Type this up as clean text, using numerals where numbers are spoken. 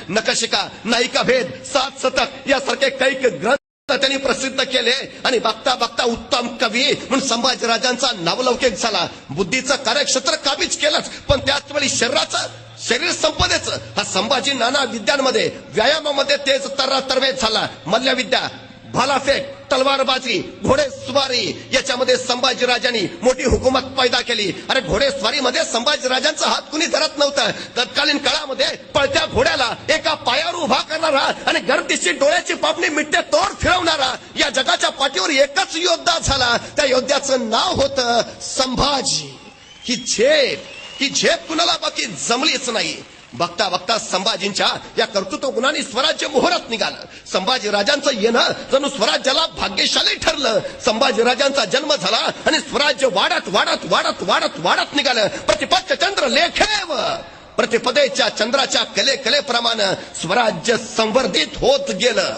नखशिका, नायिका भेद, 7 शतक यासारखे कैक ग्रंथ त्यांनी प्रसिद्ध केले आणि बघता बघता उत्तम कवी म्हणून संभाजीराजांचा नावलौकिक झाला. बुद्धीचं कार्यक्षेत्र काबीज केलंच, पण त्याच वेळी शरीर संपदेचं हा संभाजी नाना विद्यांमध्ये व्यायामामध्ये तेज तरवेज झाला. मल्लविद्या, भालाफेक, तलवारबाजी, घोडेस्वारी याच्यामध्ये संभाजीराजांनी मोठी हुकूमत पैदा केली. अरे घोडेस्वारीमध्ये संभाजीराजांचा हात कुणी धरत नव्हतं. तत्कालीन काळामध्ये पळत्या घोड्याला एका पायावर उभा करणारा आणि गर्दीची डोळ्याची पापणी मिट्टे तोड फिरवणारा या जगाच्या पाठीवर एकच योद्धा झाला. त्या योद्ध्याचं नाव होतं संभाजी. ही झेप कुणाला बाकी जमलीच नाही. बघता बघता संभाजींच्या या कर्तृत्व गुणांनी स्वराज्य मोहरत निघालं. संभाजीराजांचं येणं जणू स्वराज्याला भाग्यशाली ठरलं. संभाजीराजांचा जन्म झाला आणि स्वराज्य वाढत वाढत वाढत वाढत वाढत निघालं. प्रतिपक्ष चंद्र लेखेव, प्रतिपदेच्या चंद्राच्या कलेप्रमाणे स्वराज्य संवर्धित होत गेलं.